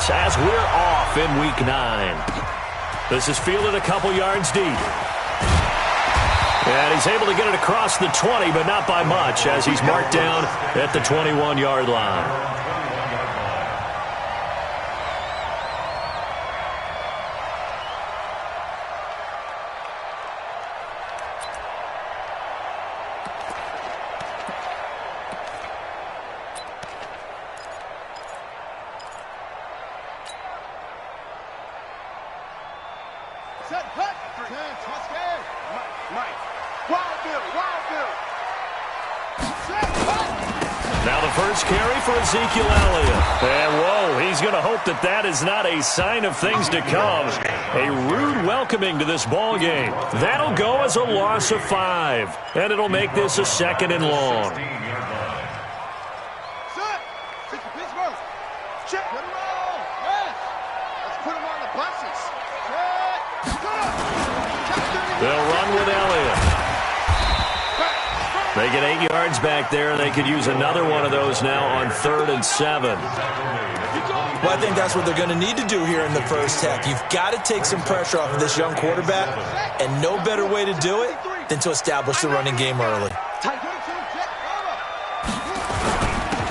us as we're off in Week 9. This is fielded a couple yards deep. And he's able to get it across the 20, but not by much, as he's marked down at the 21-yard line. Now the first carry for Ezekiel Elliott. And whoa, he's going to hope that that is not a sign of things to come. A rude welcoming to this ball game. That'll go as a loss of 5. And it'll make this a 2nd and long. They'll run with Elliott. They get 8 yards back there. They could use another one of those now on 3rd and 7. Well, I think that's what they're going to need to do here in the first half. You've got to take some pressure off of this young quarterback, and no better way to do it than to establish the running game early.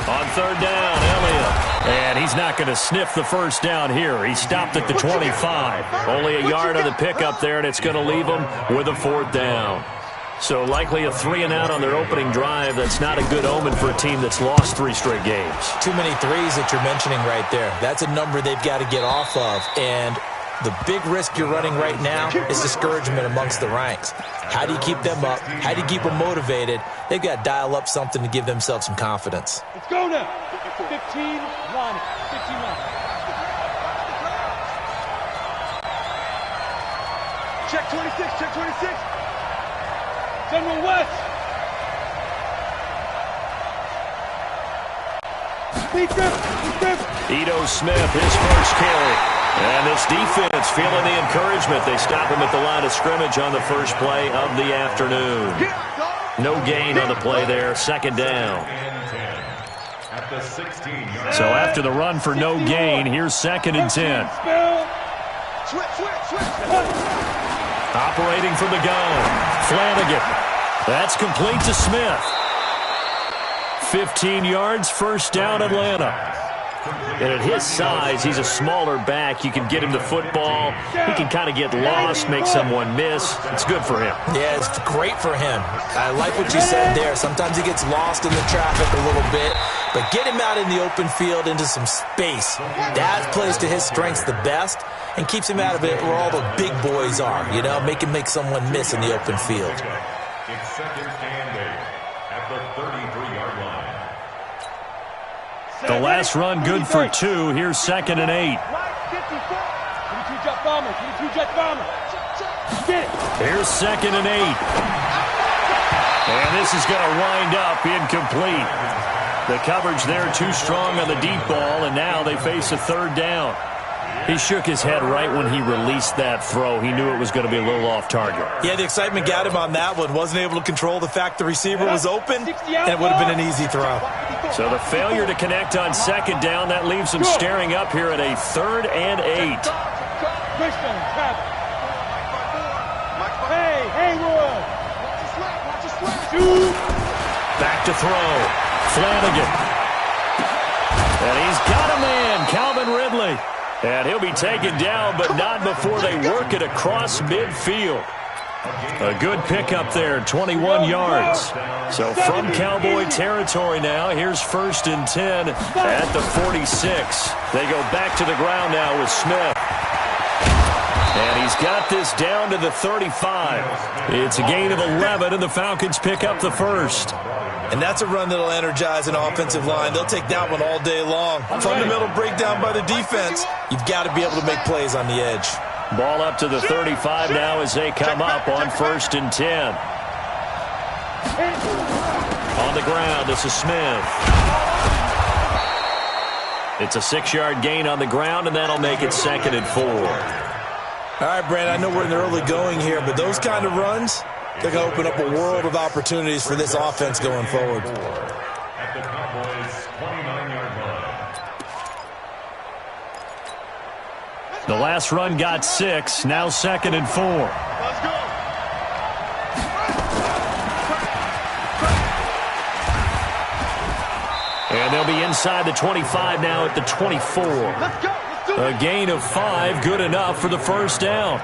On 3rd down, Elliott. And he's not going to sniff the first down here. He stopped at the 25. Only a yard on the pickup there, and it's going to leave him with a 4th down. So likely a 3-and-out on their opening drive. That's not a good omen for a team that's lost 3 straight games. Too many threes that you're mentioning right there. That's a number they've got to get off of. And the big risk you're running right now is discouragement amongst the ranks. How do you keep them up? How do you keep them motivated? They've got to dial up something to give themselves some confidence. Let's go now. 15-1. 15-1. Check 26. Check 26. General West. Ito Smith, his first carry. And this defense feeling the encouragement. They stop him at the line of scrimmage on the first play of the afternoon. No gain on the play there. 2nd down. So after the run for no gain, here's 2nd and 10. Operating from the gun, Flanagan. That's complete to Smith. 15 yards, 1st down, Atlanta. And at his size, he's a smaller back. You can get him the football. He can kind of get lost, make someone miss. It's good for him. Yeah, it's great for him. I like what you said there. Sometimes he gets lost in the traffic a little bit. But get him out in the open field into some space. That plays to his strengths the best and keeps him out of it where all the big boys are. You know, make him make someone miss in the open field. It's 2nd and 8 at the 33-yard line. The last run good for 2. Here's 2nd and 8. Here's 2nd and 8. And this is going to wind up incomplete. The coverage there too strong on the deep ball, and now they face a 3rd down. He shook his head right when he released that throw. He knew it was going to be a little off target. Yeah, the excitement got him on that one. Wasn't able to control the fact the receiver was open, and it would have been an easy throw. So the failure to connect on 2nd down, that leaves him staring up here at a 3rd and 8. Back to throw. Flanagan. And he's got a man, Calvin Ridley. And he'll be taken down, but not before they work it across midfield. A good pickup there, 21 yards. So from Cowboy territory now, here's 1st and 10 at the 46. They go back to the ground now with Smith. And he's got this down to the 35. It's a gain of 11, and the Falcons pick up the 1st. And that's a run that'll energize an offensive line. They'll take that one all day long. Fundamental breakdown by the defense. You've got to be able to make plays on the edge. Ball up to the 35 now as they come up on 1st and 10. On the ground, this is Smith. It's a 6-yard gain on the ground, and that'll make it 2nd and 4. All right, Brand, I know we're in the early going here, but those kind of runs, they're going to open up a world of opportunities for this offense going forward. At the Cowboys' 29-yard The last run got 6. Now 2nd and 4. Let's go. And they'll be inside the 25 now at the 24. Let's go. Let's do it. A gain of 5, good enough for the first down.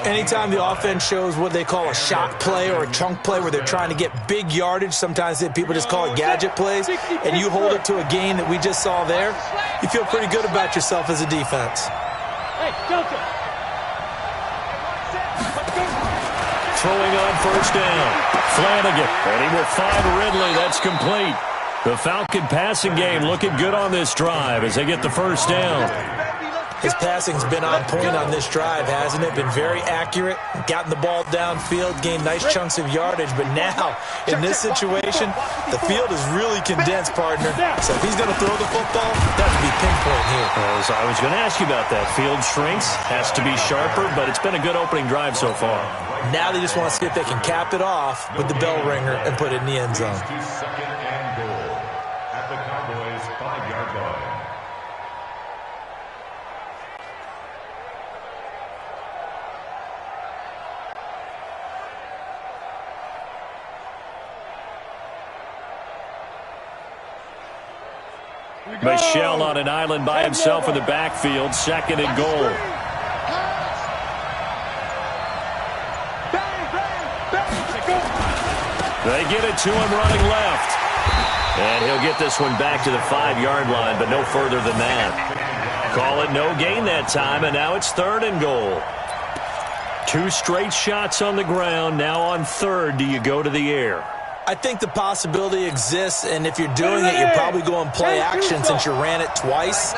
Anytime the offense shows what they call a shot play or a chunk play where they're trying to get big yardage, sometimes people just call it gadget plays, and you hold it to a gain that we just saw there, you feel pretty good about yourself as a defense. Hey, Delta. Throwing on first down. Flanagan, and he will find Ridley. That's complete. The Falcon passing game looking good on this drive as they get the first down. His passing's been on point on this drive, hasn't it? Been very accurate, gotten the ball downfield, gained nice chunks of yardage. But now, in this situation, the field is really condensed, partner. So if he's going to throw the football, that would be pinpoint here. As I was going to ask you about that. Field shrinks, has to be sharper, but it's been a good opening drive so far. Now they just want to see if they can cap it off with the bell ringer and put it in the end zone. 2nd and goal at the Cowboys' 5-yard line. Michel on an island by himself in the backfield. 2nd and goal. They get it to him running left. And he'll get this one back to the 5-yard line, but no further than that. Call it no gain that time, and now it's 3rd and goal. 2 straight shots on the ground. Now on 3rd, do you go to the air? I think the possibility exists, and if you're doing it, you're probably going play action since you ran it twice.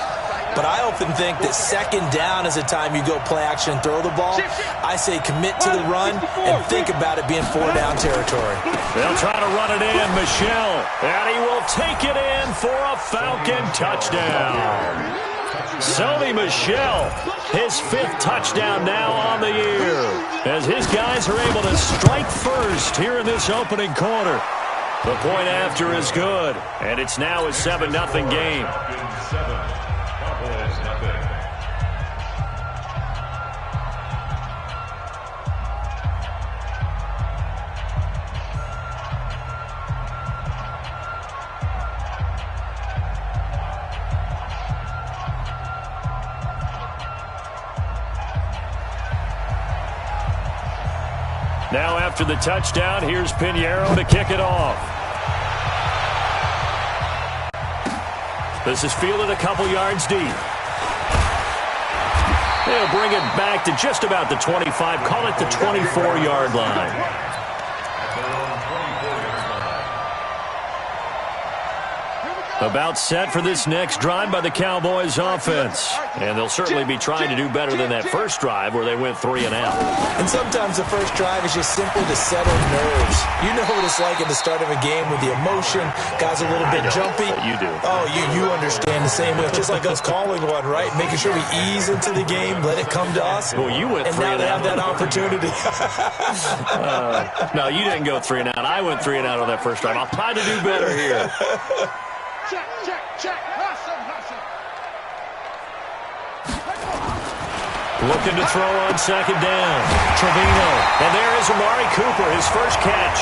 But I often think that 2nd down is a time you go play action and throw the ball. I say commit to the run and think about it being 4-down territory. They'll try to run it in. Michel, and he will take it in for a Falcon touchdown. Sony Michel, his 5th touchdown now on the year, as his guys are able to strike first here in this opening quarter. The point after is good, and it's now a 7-0 game. 7, Cowboys nothing. Now after the touchdown, here's Pinheiro to kick it off. This is fielded a couple yards deep. They'll bring it back to just about the 25, call it the 24-yard line. About set for this next drive by the Cowboys offense. And they'll certainly be trying to do better than that first drive where they went 3 and out. And sometimes the first drive is just simply to settle nerves. You know what it's like at the start of a game with the emotion. Guys a little bit jumpy. You do. Oh, you understand the same way. It's just like us calling one, right? Making sure we ease into the game, let it come to us. Well, you went 3 and out. And now they have that opportunity. No, you didn't go 3 and out. I went 3 and out on that first drive. I'll try to do better here. Check, check, check. Hustle, hustle. Looking to throw on 2nd down. Trevino. And there is Amari Cooper, his first catch.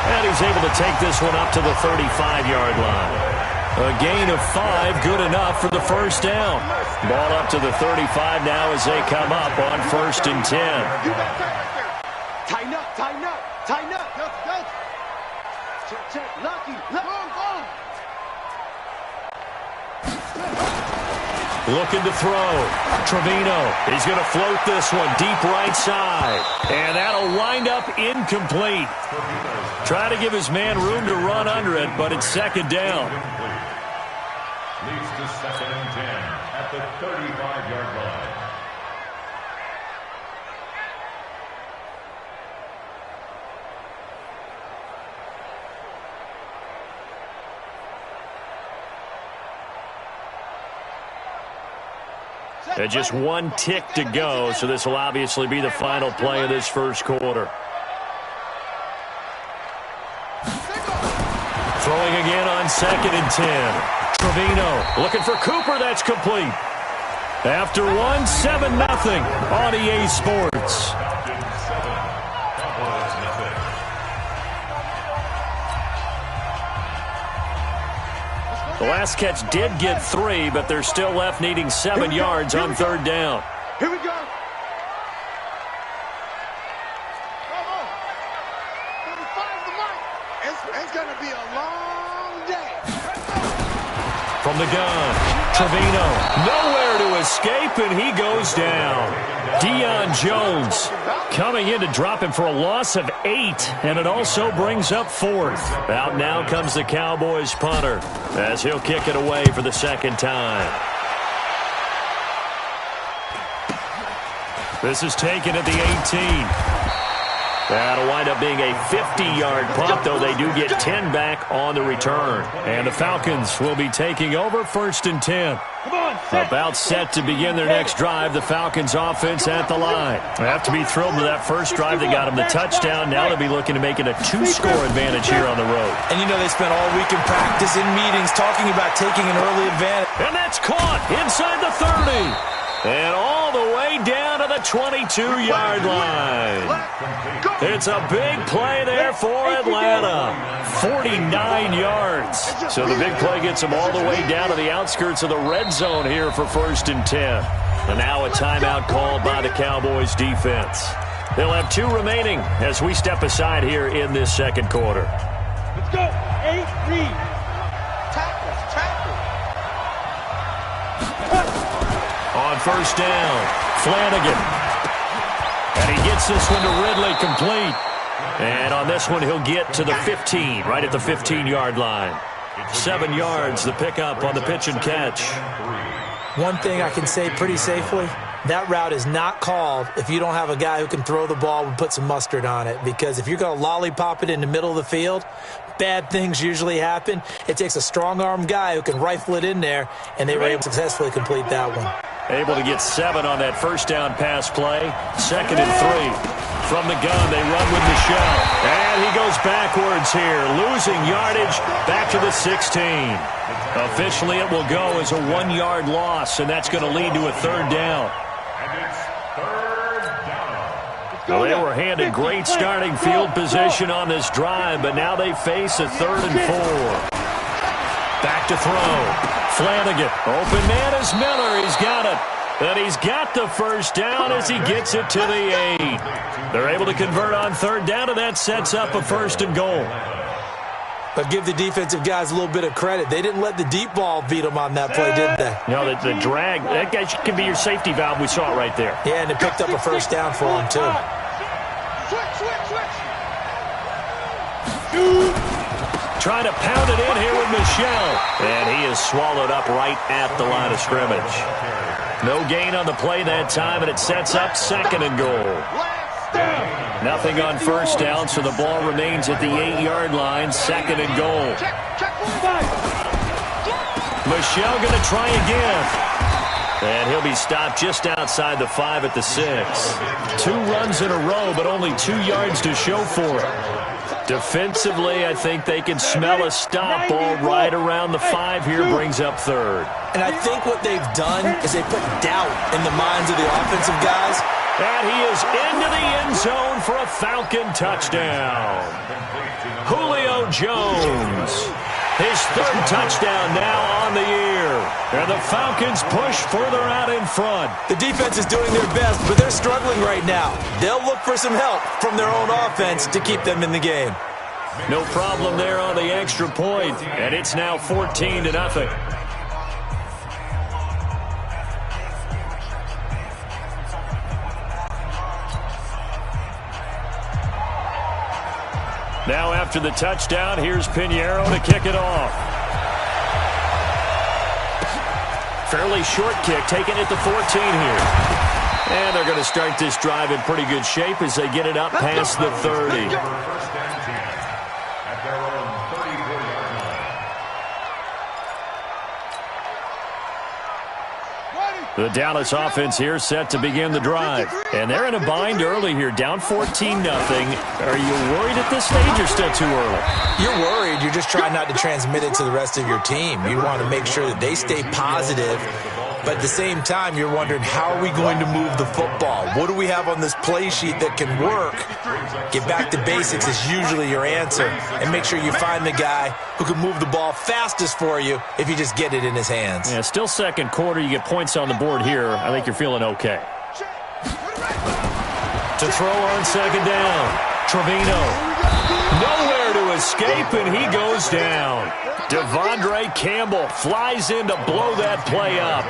And he's able to take this one up to the 35-yard line. A gain of 5, good enough for the first down. Ball up to the 35 now as they come up on 1st and 10. You got that right there. Tighten up, tighten up, tighten up. Go. Check, check. Lucky. Go. Looking to throw. Trevino. He's going to float this one deep right side. And that'll wind up incomplete. Try to give his man room to run under it, but it's 2nd down. Leads to 2nd and 10 at the 35-yard line. And just 1 tick to go, so this will obviously be the final play of this first quarter. Throwing again on 2nd and 10. Trevino looking for Cooper. That's complete. After one, 7-0 on EA Sports. The last catch did get 3, but they're still left needing 7 yards on third down. Here we go. It's going to be a long day. From the gun, Trevino, nowhere to escape, and he goes down. Deion Jones coming in to drop him for a loss of 8, and it also brings up 4th. Out now comes the Cowboys punter as he'll kick it away for the second time. This is taken at the 18. That'll wind up being a 50-yard punt, though they do get 10 back on the return. And the Falcons will be taking over 1st and 10. About set to begin their next drive, the Falcons offense at the line. They have to be thrilled with that first drive. They got them the touchdown. Now they'll be looking to make it a 2-score advantage here on the road. And you know they spent all week in practice, in meetings, talking about taking an early advantage. And that's caught inside the 30. And all the way down to the 22-yard line. It's a big play there for Atlanta. 49 yards. So the big play gets them all the way down to the outskirts of the red zone here for 1st and 10. And now a timeout called by the Cowboys defense. They'll have 2 remaining as we step aside here in this second quarter. Let's go. 8 read. Tackle. On first down, Flanagan. And he gets this one to Ridley complete. And on this one, he'll get to the 15, right at the 15-yard line. 7 yards, the pickup on the pitch and catch. One thing I can say pretty safely, that route is not called if you don't have a guy who can throw the ball and put some mustard on it. Because if you're going to lollipop it in the middle of the field, bad things usually happen. It takes a strong-arm guy who can rifle it in there, and they were able to successfully complete that one. Able to get 7 on that first down pass play. 2nd and 3. From the gun, they run with Michel. And he goes backwards here, losing yardage back to the 16. Officially, it will go as a 1-yard loss, and that's going to lead to a 3rd down. Well, they were handed great starting field position on this drive, but now they face a 3rd and 4. Back to throw. Flanagan. Open man is Miller. He's got it. And he's got the first down as he gets it to the 8. They're able to convert on 3rd down, and that sets up a 1st and goal. But give the defensive guys a little bit of credit. They didn't let the deep ball beat them on that play, did they? No, the drag, that guy can be your safety valve. We saw it right there. Yeah, and it picked up a first down for him, too. Trying to pound it in here with Michel. And he is swallowed up right at the line of scrimmage. No gain on the play that time, and it sets up 2nd and goal. Nothing on first down, so the ball remains at the 8-yard line. 2nd and goal. Michel going to try again. And he'll be stopped just outside the 5 at the 6. 2 runs in a row, but only 2 yards to show for it. Defensively, I think they can smell a stop ball right around the 5 here, brings up 3rd. And I think what they've done is they put doubt in the minds of the offensive guys. And he is into the end zone for a Falcon touchdown. Julio Jones. His 3rd touchdown now on the year. And the Falcons push further out in front. The defense is doing their best, but they're struggling right now. They'll look for some help from their own offense to keep them in the game. No problem there on the extra point. And it's now 14-0. Now after the touchdown, here's Pinheiro to kick it off. Fairly short kick, taken at the 14 here. And they're going to start this drive in pretty good shape as they get it up past the 30. The Dallas offense here set to begin the drive. And they're in a bind early here, down 14-0. Are you worried at this stage or still too early? You're worried. You're just trying not to transmit it to the rest of your team. You want to make sure that they stay positive But at the same time, you're wondering, how are we going to move the football? What do we have on this play sheet that can work? Get back to basics is usually your answer. And make sure you find the guy who can move the ball fastest for you if you just get it in his hands. Yeah, still second quarter. You get points on the board here. I think you're feeling okay. To throw on second down. Trevino. Nowhere to escape, and he goes down. Devondre Campbell flies in to blow that play up.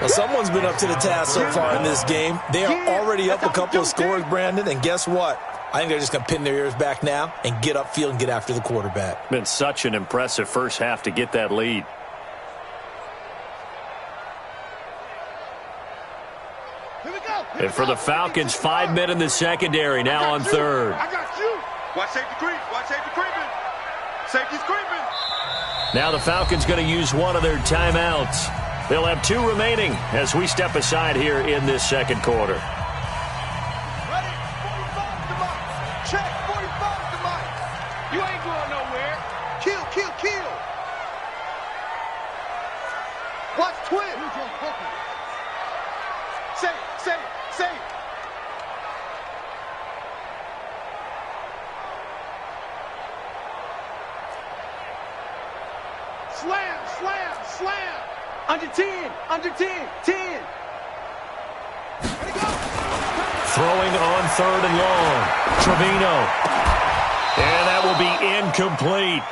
Well, someone's been up to the task so far in this game. They are already up a couple of scores, Brandon, and guess what? I think they're just going to pin their ears back now and get upfield and get after the quarterback. Been such an impressive first half to get that lead. And for the Falcons, 5 men in the secondary, now on third. I got you. Watch safety creep. Watch safety creeping. Safety's creeping. Now the Falcons going to use one of their timeouts. They'll have 2 remaining as we step aside here in this second quarter. Ready? 45 to Mike. Check. 45 to Mike. You ain't going nowhere. Kill, kill, kill. Watch twin. Safe, safe, safe. Slam, slam, slam. Under 10, under 10, 10. Ready, go. Throwing on third and long. Trevino. And that will be incomplete.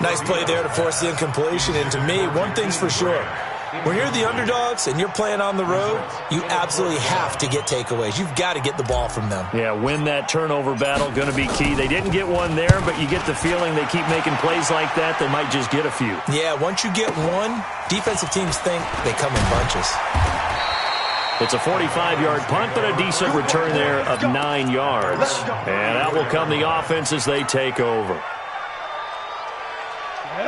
Nice play there to force the incompletion. And to me, one thing's for sure. When you're the underdogs and you're playing on the road, you absolutely have to get takeaways. You've got to get the ball from them. Yeah, win that turnover battle, going to be key. They didn't get one there, but you get the feeling they keep making plays like that, they might just get a few. Yeah, once you get one, defensive teams think they come in bunches. It's a 45-yard punt, but a decent return there of 9 yards. And out will come the offense as they take over.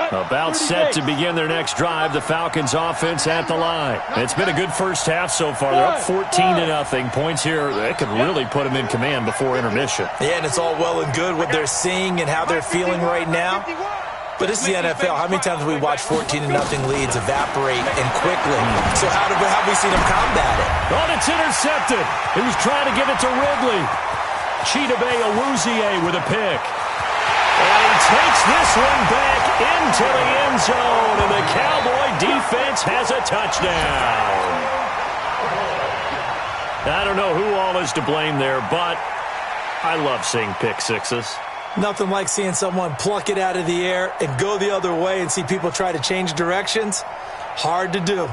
About set to begin their next drive, the Falcons offense at the line. It's been a good first half so far. They're up 14-0. Points here, that could really put them in command before intermission. Yeah, and it's all well and good what they're seeing and how they're feeling right now. But this is the NFL. How many times have we watched 14-0 leads evaporate and quickly? So how have we seen them combat it? Oh, it's intercepted. He was trying to give it to Ridley. Chidobe Awuzie with a pick. And he takes this one back into the end zone, and the Cowboy defense has a touchdown. I don't know who all is to blame there, but I love seeing pick sixes. Nothing like seeing someone pluck it out of the air and go the other way and see people try to change directions. Hard to do.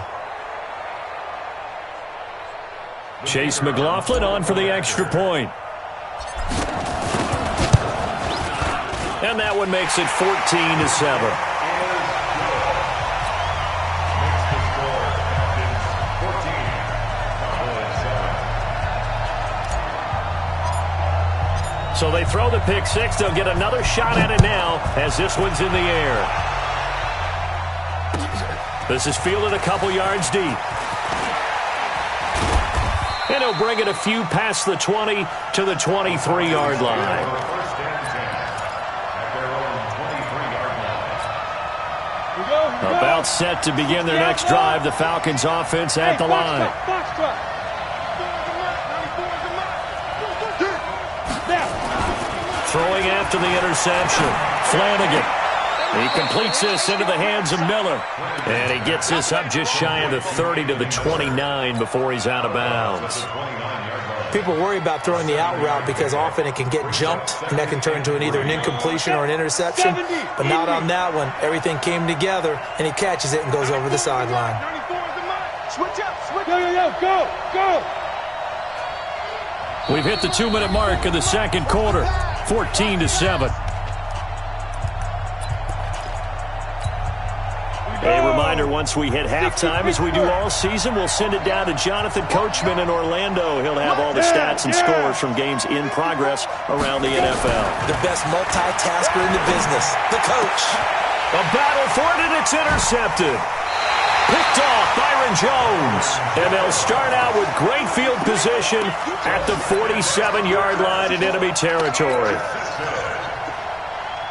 Chase McLaughlin on for the extra point. And that one makes it 14-7. So they throw the pick six. They'll get another shot at it now as this one's in the air. This is fielded a couple yards deep. And he'll bring it a few past the 20 to the 23-yard line. About set to begin their next drive. The Falcons offense at the line. Throwing after the interception. Flanagan. He completes this into the hands of Miller. And he gets this up just shy of the 30 to the 29 before he's out of bounds. People worry about throwing the out route because often it can get jumped, and that can turn into either an incompletion or an interception. But not on that one. Everything came together, and he catches it and goes over the sideline. Switch up, switch. Go, go. We've hit the 2-minute mark of the second quarter. 14-7. A reminder, once we hit halftime, as we do all season, we'll send it down to Jonathan Coachman in Orlando. He'll have all the stats and scores from games in progress around the NFL. The best multitasker in the business, the coach. A battle for it, and it's intercepted. Picked off Byron Jones. And they'll start out with great field position at the 47-yard line in enemy territory.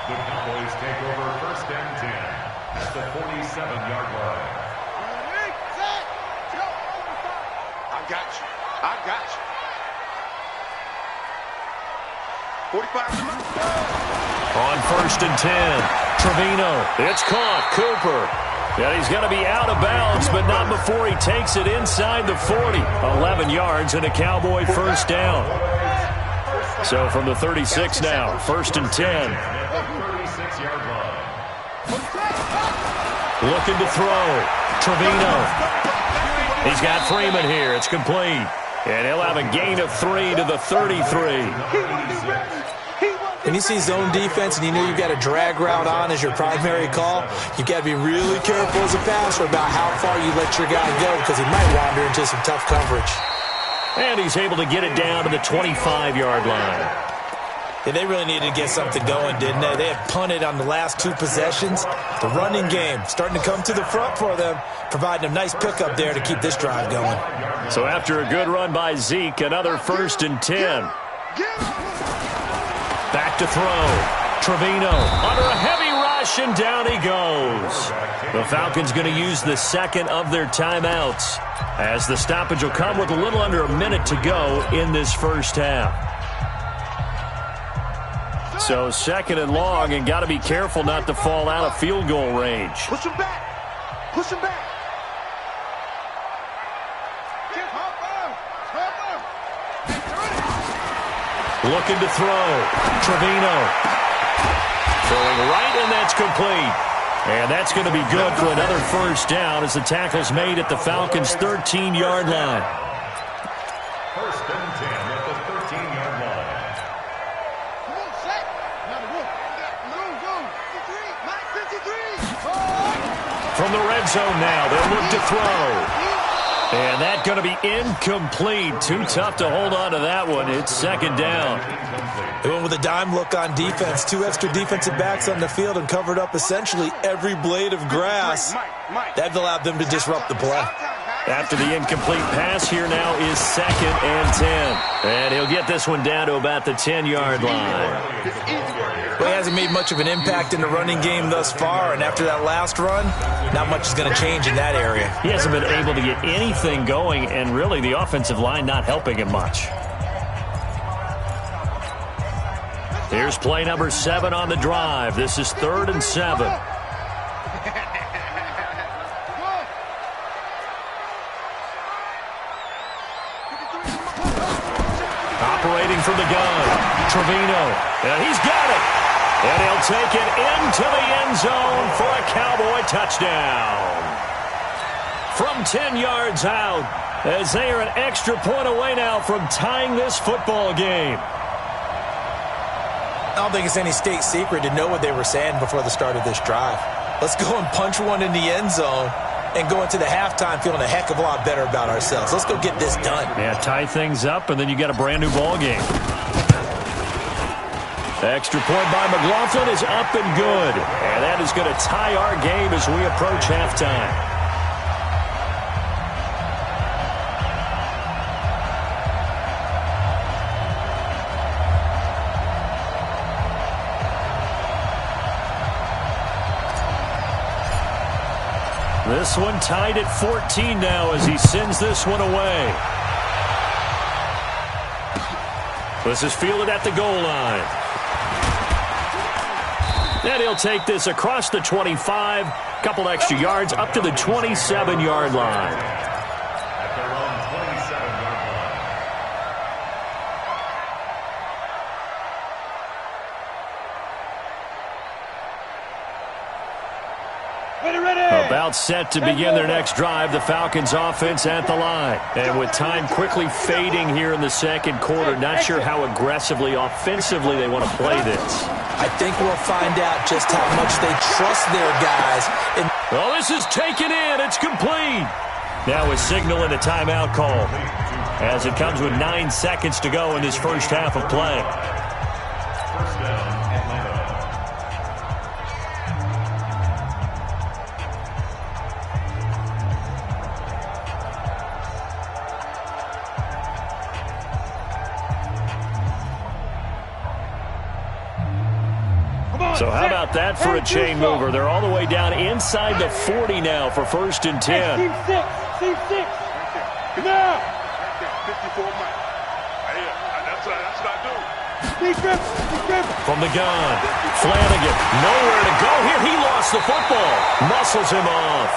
The Cowboys take over first and 10 at the 47-yard line. got you. I got you. 45. On 1st and 10, Trevino. It's caught. Cooper. Yeah, he's going to be out of bounds, but not before he takes it inside the 40. 11 yards and a Cowboy first down. So from the 36 now, 1st and 10. Looking to throw. Trevino. He's got Freeman here. It's complete. And he'll have a gain of 3 to the 33. When you see zone defense and you know you've got a drag route on as your primary call, you've got to be really careful as a passer about how far you let your guy go because he might wander into some tough coverage. And he's able to get it down to the 25-yard line. Yeah, they really needed to get something going, didn't they? They had punted on the last 2 possessions. The running game starting to come to the front for them, providing a nice pickup there to keep this drive going. So after a good run by Zeke, another 1st and 10. Back to throw. Trevino under a heavy rush, and down he goes. The Falcons going to use the second of their timeouts, as the stoppage will come with a little under a minute to go in this first half. So 2nd and long, and got to be careful not to fall out of field goal range. Push him back. Push him back. Looking to throw. Trevino. Throwing right, and that's complete. And that's going to be good for another first down as the tackle's made at the Falcons' 13-yard line. 1st and 10 at the 13-yard line. Come on, set. Mike 53. From the red zone now, they'll look to throw. And that's going to be incomplete. Too tough to hold on to that one. It's 2nd down. They went with a dime look on defense. 2 extra defensive backs on the field and covered up essentially every blade of grass. That allowed them to disrupt the play. After the incomplete pass, here now is 2nd and 10. And he'll get this one down to about the 10-yard line. Well, he hasn't made much of an impact in the running game thus far, and after that last run, not much is going to change in that area. He hasn't been able to get anything going, and really the offensive line not helping him much. Here's play number 7 on the drive. This is 3rd and 7. Operating from the gun, Trevino, and he's got it. And he'll take it into the end zone for a Cowboy touchdown. From 10 yards out, as they are an extra point away now from tying this football game. I don't think it's any state secret to know what they were saying before the start of this drive. Let's go and punch one in the end zone and go into the halftime feeling a heck of a lot better about ourselves. Let's go get this done. Yeah, tie things up, and then you got a brand new ball game. The extra point by McLaughlin is up and good. And that is going to tie our game as we approach halftime. This one tied at 14 now as he sends this one away. This is fielded at the goal line. And he'll take this across the 25, couple extra yards up to the 27-yard line. At their own 27-yard line. About set to begin their next drive, the Falcons offense at the line. And with time quickly fading here in the second quarter, not sure how aggressively, offensively they want to play this. I think we'll find out just how much they trust their guys. Well, this is taken in. It's complete. Now a signal and a timeout call as it comes with 9 seconds to go in this first half of play. First down, Atlanta. So how about that for a chain mover? They're all the way down inside the 40 now for 1st and 10. Team 6. Now. there. 54 Mike. That's what I do. From the gun, Flanagan, nowhere to go here. He lost the football, muscles him off.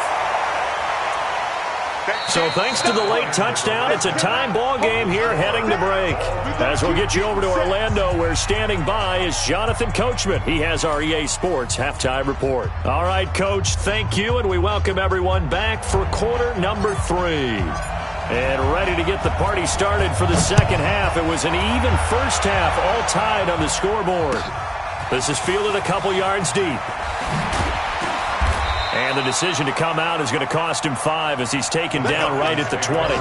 So thanks to the late touchdown, it's a time ball game here heading to break. As we'll get you over to Orlando, where standing by is Jonathan Coachman. He has our EA Sports halftime report. All right, Coach, thank you, and we welcome everyone back for quarter number 3. And ready to get the party started for the second half. It was an even first half, all tied on the scoreboard. This is fielded a couple yards deep. And the decision to come out is going to cost him 5 as he's taken down right at the 20.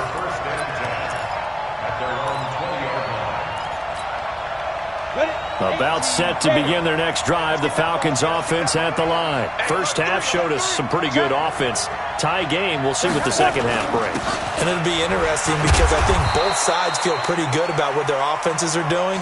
About set to begin their next drive, the Falcons offense at the line. First half showed us some pretty good offense. Tie game, we'll see what the second half brings. And it'll be interesting because I think both sides feel pretty good about what their offenses are doing.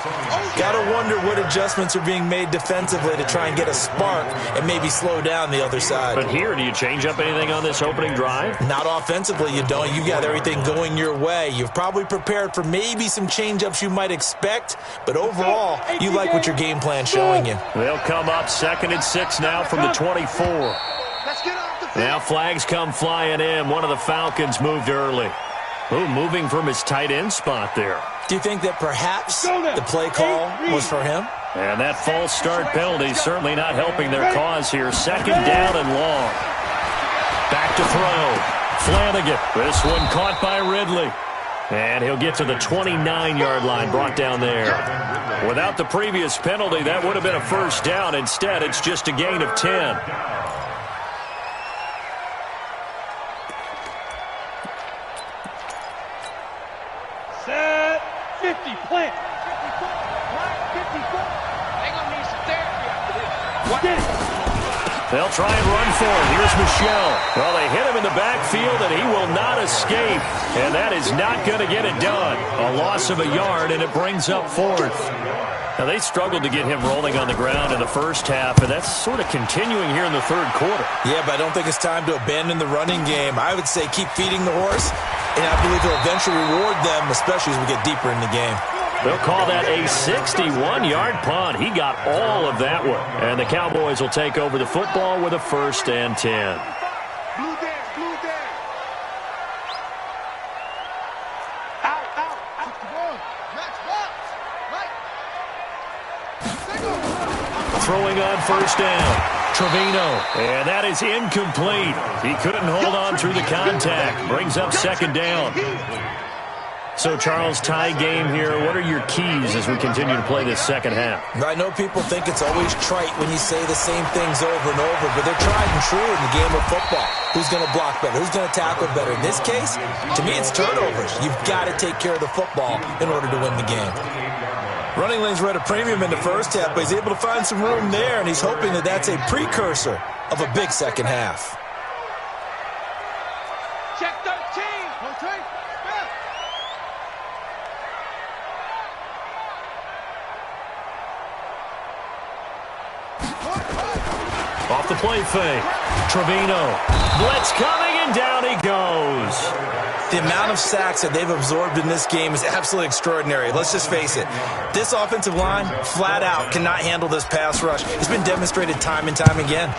Got to wonder what adjustments are being made defensively to try and get a spark and maybe slow down the other side. But here, do you change up anything on this opening drive? Not offensively, you don't. You got everything going your way. You've probably prepared for maybe some change-ups you might expect, but overall, you like what your game plan's showing you. They'll come up 2nd and 6 now from the 24. Now flags come flying in. One of the Falcons moved early. Ooh, moving from his tight end spot there. Do you think that perhaps the play call was for him? And that false start penalty certainly not helping their cause here. 2nd down and long. Back to throw. Flanagan. This one caught by Ridley. And he'll get to the 29-yard line, brought down there. Without the previous penalty, that would have been a first down. Instead, it's just a gain of 10. Set 50, plant. 54, right, 54. They're going to need some therapy after this. What is it? They'll try and run for it. Here's Michelle. Well, they hit him in the backfield, and he will not escape. And that is not going to get it done. A loss of a yard, and it brings up 4th. Now, they struggled to get him rolling on the ground in the first half, and that's sort of continuing here in the third quarter. Yeah, but I don't think it's time to abandon the running game. I would say keep feeding the horse, and I believe he'll eventually reward them, especially as we get deeper in the game. They'll call that a 61-yard punt. He got all of that one. And the Cowboys will take over the football with a 1st and 10. Blue down, blue down. Out, out, out. Match box. Right. Throwing on 1st down. Trevino. And that is incomplete. He couldn't hold on through the contact. Brings up 2nd down. So, Charles, tie game here. What are your keys as we continue to play this second half? I know people think it's always trite when you say the same things over and over, but they're tried and true in the game of football. Who's going to block better? Who's going to tackle better? In this case, to me, it's turnovers. You've got to take care of the football in order to win the game. Running lanes were at a premium in the first half, but he's able to find some room there, and he's hoping that that's a precursor of a big second half. Check 13. Rotate. Off the play fake. Trevino. Blitz coming, and down he goes. The amount of sacks that they've absorbed in this game is absolutely extraordinary. Let's just face it. This offensive line, flat out, cannot handle this pass rush. It's been demonstrated time and time again.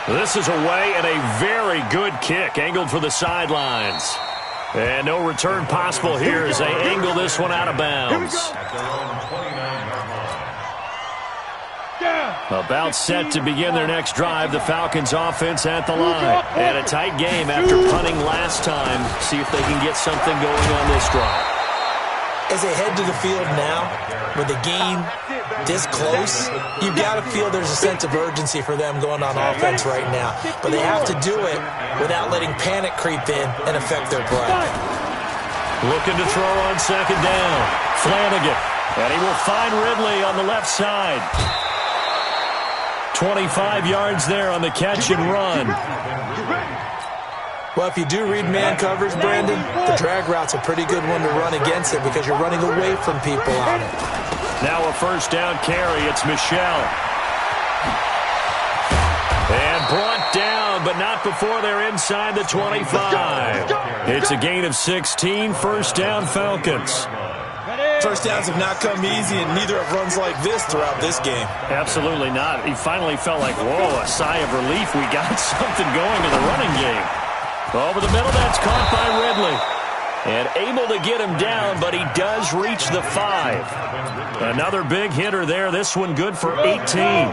This is away, and a very good kick angled for the sidelines. And no return possible here as they angle this one out of bounds. About set to begin their next drive, the Falcons offense at the line. And a tight game after punting last time. See if they can get something going on this drive. As they head to the field now, with the game this close, you've got to feel there's a sense of urgency for them going on offense right now. But they have to do it without letting panic creep in and affect their play. Looking to throw on 2nd down. Flanagan. And he will find Ridley on the left side. 25 yards there on the catch and run. Well, if you do read man coverage, Brandon, the drag route's a pretty good one to run against it because you're running away from people on it. Now a 1st down carry. It's Michelle. And brought down, but but not before they're inside the 25. It's a gain of 16, first down Falcons. First downs have not come easy, and neither have runs like this throughout this game. Absolutely not. He finally felt like, whoa, a sigh of relief. We got something going in the running game. Over the middle, that's caught by Ridley. And able to get him down, but he does reach the 5. Another big hitter there. This one good for 18.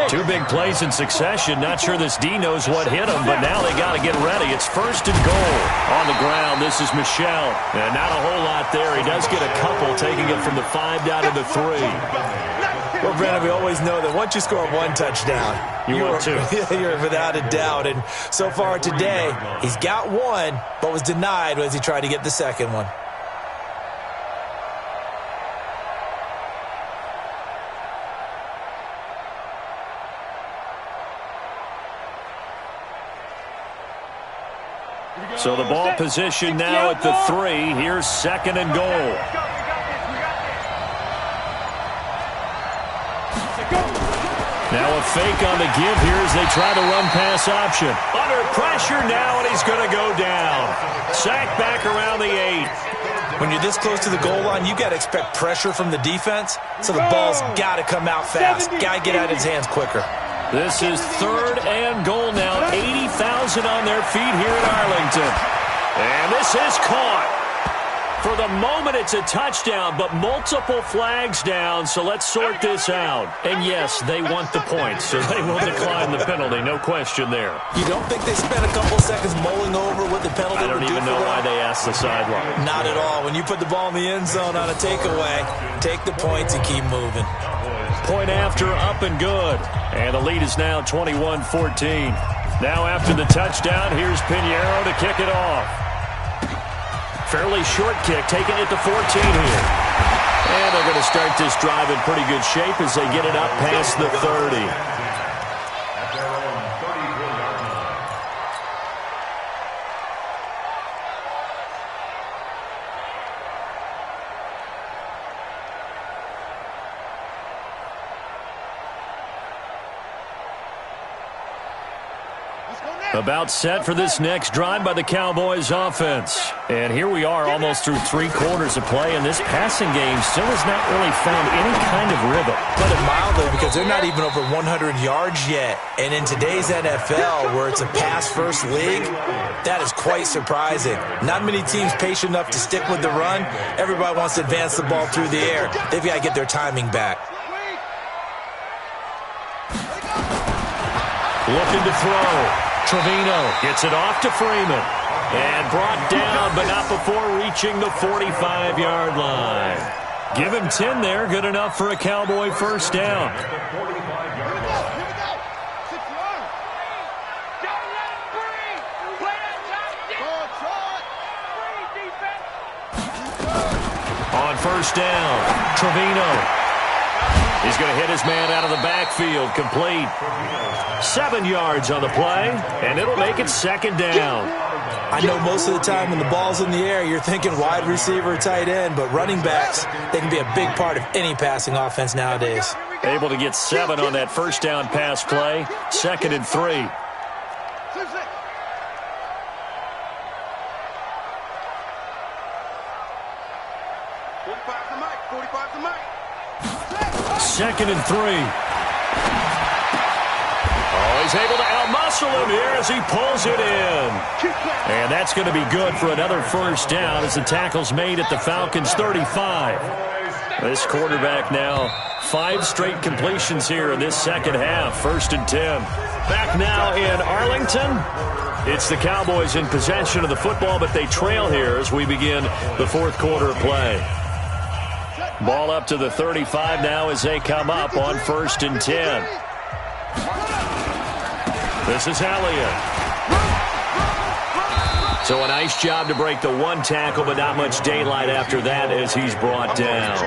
Two big plays in succession. Not sure this D knows what hit him, but now they got to get ready. It's first and goal. On the ground, this is Michel. And not a whole lot there. He does get a couple, taking it from the 5 down to the 3. Well, Brandon, we always know that once you score one touchdown, you're without a doubt. And so far today, he's got one, but was denied as he tried to get the second one. So the ball position now at the 3. Here's second and goal. Now a fake on the give here as they try the run-pass option. Under pressure now, and he's going to go down. Sacked back around the 8. When you're this close to the goal line, you got to expect pressure from the defense, so the ball's got to come out fast. Got to get out of his hands quicker. This is third and goal now. 80,000 on their feet here at Arlington. And this is caught. For the moment, it's a touchdown, but multiple flags down, so let's sort this out. And yes, they want the points, so they will decline the penalty, no question there. You don't think they spent a couple seconds mulling over what the penalty I don't would do even know why they asked the sideline. Not at all. When you put the ball in the end zone on a takeaway, take the points and keep moving. Point after, up and good. And the lead is now 21-14. Now after the touchdown, here's Pinheiro to kick it off. Fairly short kick, taking it to 14 here. And they're going to start this drive in pretty good shape as they get it up past the 30. At their own 34-yard line. About set for this next drive by the Cowboys offense. And here we are almost through 3 quarters of play, and this passing game still has not really found any kind of rhythm. Put it mildly, because they're not even over 100 yards yet. And in today's NFL, where it's a pass-first league, that is quite surprising. Not many teams patient enough to stick with the run. Everybody wants to advance the ball through the air. They've got to get their timing back. Looking to throw. Trevino gets it off to Freeman. And brought down, but not before reaching the 45-yard line. Give him 10 there. Good enough for a Cowboy first down. On first down, Trevino. He's going to hit his man out of the backfield. Complete. 7 yards on the play, and it'll make it second down. I know most of the time when the ball's in the air, you're thinking wide receiver, tight end, but running backs, they can be a big part of any passing offense nowadays. Able to get 7 on that first down pass play. Second and 3. Second and 3. Oh, he's able to outmuscle him here as he pulls it in. And that's going to be good for another first down as the tackle's made at the Falcons' 35. This quarterback now 5 straight completions here in this second half. First and 10. Back now in Arlington. It's the Cowboys in possession of the football, but they trail here as we begin the fourth quarter of play. Ball up to the 35 now as they come up on first and 10. This is Elliott. So a nice job to break the 1 tackle, but not much daylight after that as he's brought down.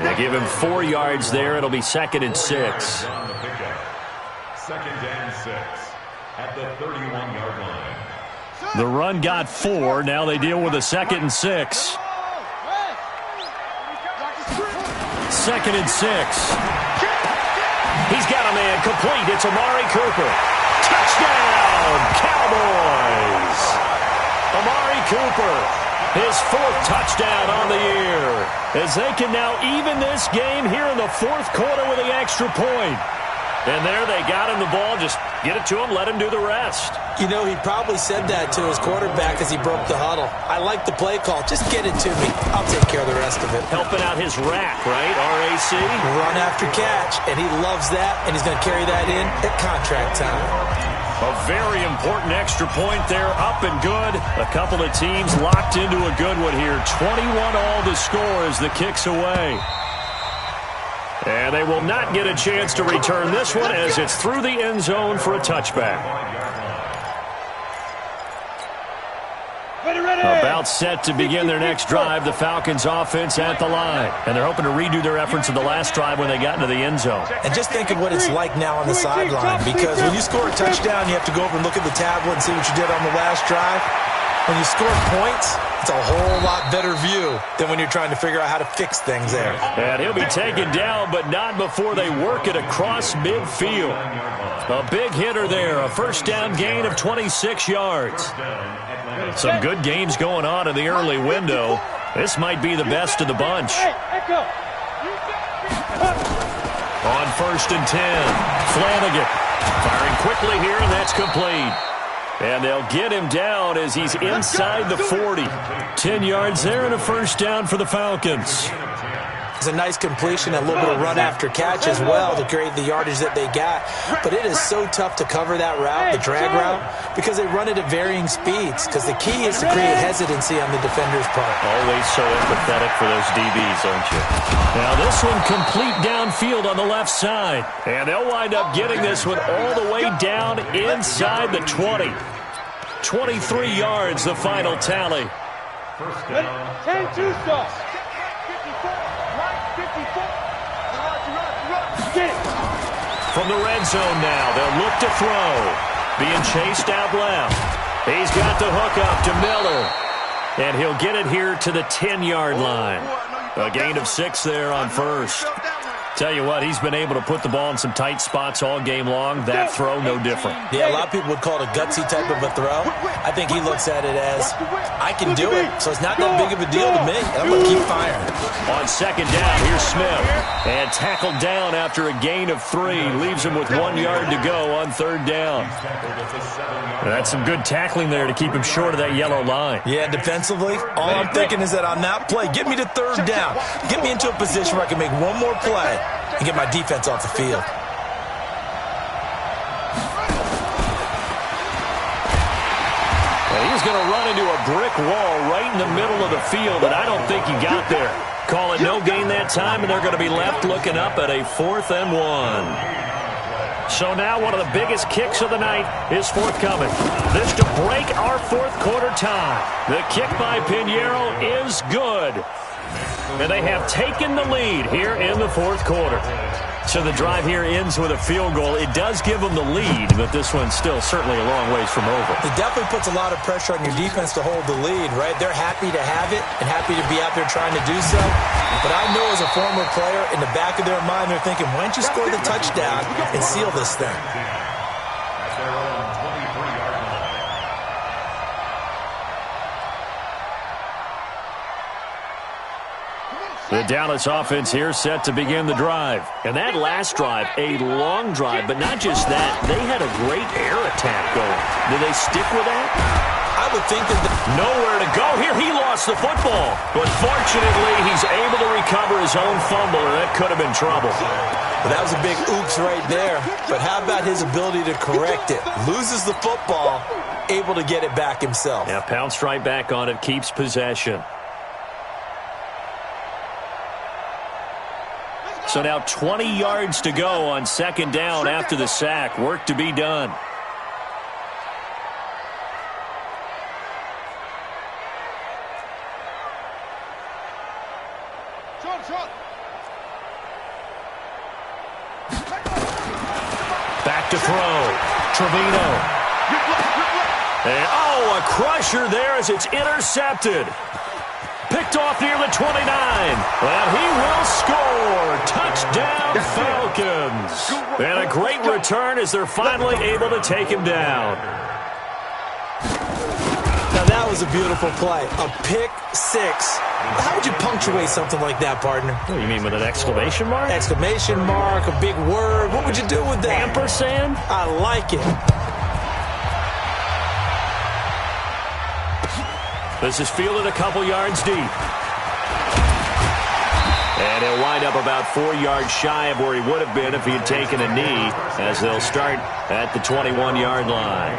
They give him 4 yards there. It'll be second and 6. Second and 6 at the 31-yard line. The run got 4. Now they deal with a second and 6. Second and 6. He's got a man complete. It's Amari Cooper. Touchdown, Cowboys! Amari Cooper, his 4th touchdown on the year, as they can now even this game here in the 4th quarter with the extra point. And there they got him the ball. Just get it to him, let him do the rest. You know, he probably said that to his quarterback as he broke the huddle. I like the play call. Just get it to me. I'll take care of the rest of it. Helping out his rack, right? RAC? Run after catch, and he loves that, and he's going to carry that in at contract time. A very important extra point there, up and good. A couple of teams locked into a good one here. 21 all to score as the kick's away. And they will not get a chance to return this one as it's through the end zone for a touchback. About set to begin their next drive, the Falcons offense at the line. And they're hoping to redo their efforts of the last drive when they got into the end zone. And just think of what it's like now on the sideline, because when you score a touchdown, you have to go over and look at the tablet and see what you did on the last drive. When you score points, it's a whole lot better view than when you're trying to figure out how to fix things there. And he'll be taken down, but not before they work it across midfield. A big hitter there, a first down gain of 26 yards. Some good games going on in the early window. This might be the best of the bunch. On 1st and 10, Flanagan firing quickly here, and that's complete. And they'll get him down as he's inside the 40. 10 yards there and a first down for the Falcons. It's a nice completion, a little bit of run after catch as well to create the yardage that they got. But it is so tough to cover that route, the drag route, because they run it at varying speeds. Because the key is to create hesitancy on the defender's part. Always so empathetic for those DBs, aren't you? Now this one complete downfield on the left side. And they'll wind up getting this one all the way down inside the 20. 23 yards, the final tally. First down. 10-2 From the red zone now, they'll look to throw. Being chased out left. He's got the hook up to Miller. And he'll get it here to the 10-yard line. A gain of 6 there on first. Tell you what, he's been able to put the ball in some tight spots all game long. That throw, no different. Yeah, a lot of people would call it a gutsy type of a throw. I think he looks at it as, I can do it, so it's not that big of a deal to me. I'm going to keep firing. On second down, here's Smith. And tackled down after a gain of 3. Leaves him with 1 yard to go on 3rd down. That's some good tackling there to keep him short of that yellow line. Yeah, defensively, all I'm thinking is that on that play, get me to 3rd down. Get me into a position where I can make one more play and get my defense off the field. And he's going to run into a brick wall right in the middle of the field, and I don't think he got there. Call it no gain that time, and they're going to be left looking up at a 4th and 1. So now one of the biggest kicks of the night is forthcoming. This to break our 4th quarter tie. The kick by Pinheiro is good. And they have taken the lead here in the 4th quarter. So the drive here ends with a field goal. It does give them the lead, but this one's still certainly a long ways from over. It definitely puts a lot of pressure on your defense to hold the lead, right? They're happy to have it and happy to be out there trying to do so. But I know as a former player, in the back of their mind, they're thinking, why don't you score the touchdown and seal this thing? The Dallas offense here set to begin the drive. And that last drive, a long drive, but not just that. They had a great air attack going. Do they stick with that? I would think that nowhere to go here. He lost the football. But fortunately, he's able to recover his own fumble, and that could have been trouble. But that was a big oops right there. But how about his ability to correct it? Loses the football, able to get it back himself. Yeah, pounced right back on it, keeps possession. So now 20 yards to go on 2nd down after the sack. Work to be done. Back to throw. Trevino. And, a crusher there as it's intercepted. Picked picked off near the 29. And he will score. Touchdown, Falcons. And a great return as they're finally able to take him down. Now that was a beautiful play. A pick six. How would you punctuate something like that, partner? What do you mean, with an exclamation mark? Exclamation mark, a big word. What would you do with that? Ampersand? I like it. This is fielded a couple yards deep. And he'll wind up about 4 yards shy of where he would have been if he had taken a knee, as they'll start at the 21-yard line.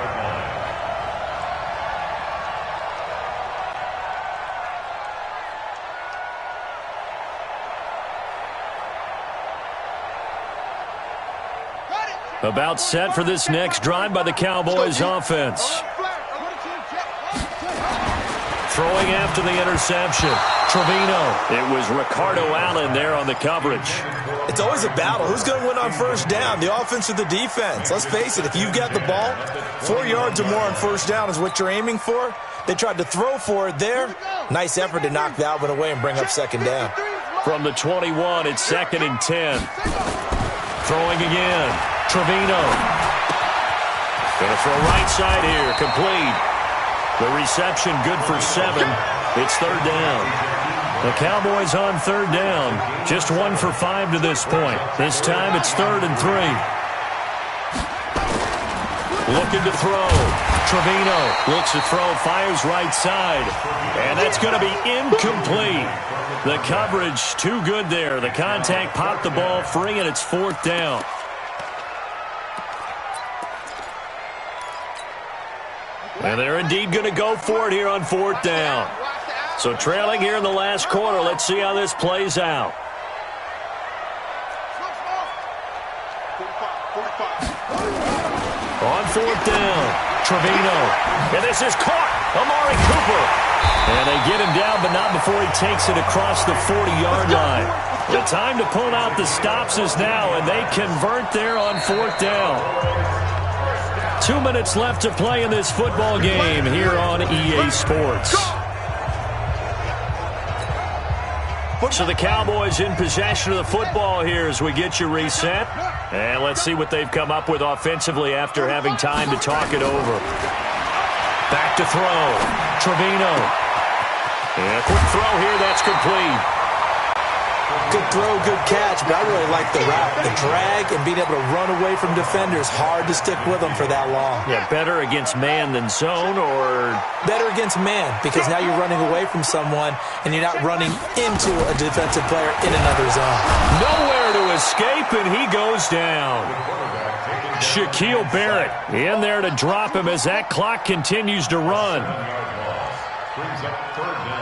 About set for this next drive by the Cowboys offense. Throwing after the interception. Trevino. It was Ricardo Allen there on the coverage. It's always a battle. Who's going to win on first down, the offense or the defense? Let's face it, if you've got the ball, 4 yards or more on first down is what you're aiming for. They tried to throw for it there. Nice effort to knock that one away and bring up second down. From the 21, it's 2nd and 10. Throwing again. Trevino. Going to throw right side here. Complete. The reception good for 7. It's 3rd down. The Cowboys on 3rd down. Just 1 for 5 to this point. This time it's 3rd and 3. Looking to throw. Trevino looks to throw, fires right side. And that's going to be incomplete. The coverage too good there. The contact popped the ball free, and it's 4th down. And they're indeed going to go for it here on 4th down. So trailing here in the last quarter. Let's see how this plays out. On 4th down, Trevino. And this is caught. Amari Cooper. And they get him down, but not before he takes it across the 40-yard line. The time to pull out the stops is now, and they convert there on 4th down. 2 minutes left to play in this football game here on EA Sports. So the Cowboys in possession of the football here as we get you reset. And let's see what they've come up with offensively after having time to talk it over. Back to throw. Trevino. And a quick throw here. That's complete. Good throw, good catch, but I really like the route. The drag and being able to run away from defenders, hard to stick with them for that long. Yeah, better against man than zone, or? Better against man, because now you're running away from someone and you're not running into a defensive player in another zone. Nowhere to escape, and he goes down. Shaquille Barrett in there to drop him as that clock continues to run. Brings up 3rd down.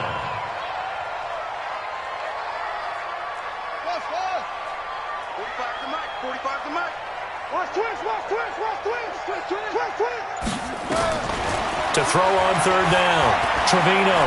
To throw on 3rd down. Trevino.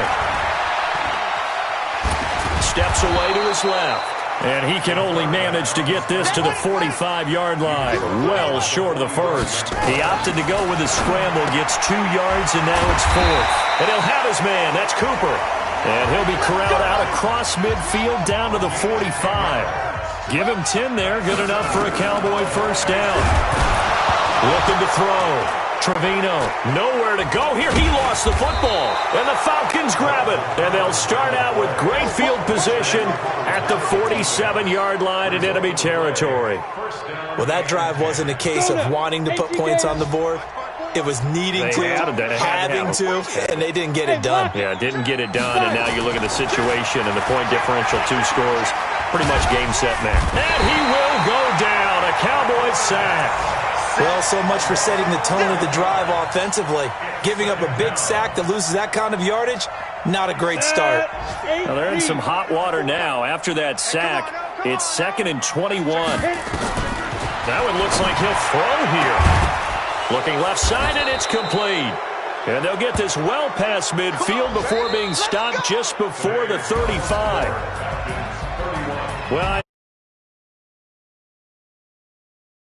Steps away to his left. And he can only manage to get this to the 45-yard line. Well short of the first. He opted to go with his scramble. Gets 2 yards, and now it's 4th. And he'll have his man. That's Cooper. And he'll be corralled out across midfield down to the 45. Give him 10 there. Good enough for a Cowboy first down. Looking to throw. Trevino, nowhere to go here. He lost the football, and the Falcons grab it. And they'll start out with great field position at the 47-yard line in enemy territory. Well, that drive wasn't a case of wanting to put points on the board. It was needing to, having to, and they didn't get it done. Yeah, didn't get it done, and now you look at the situation and the point differential, 2 scores, pretty much game, set, match. And he will go down, a Cowboys sack. Well, so much for setting the tone of the drive offensively. Giving up a big sack that loses that kind of yardage, not a great start. Well, they're in some hot water now. After that sack, it's 2nd and 21. That one looks like he'll throw here. Looking left side, and it's complete. And they'll get this well past midfield before being stopped just before the 35. Well,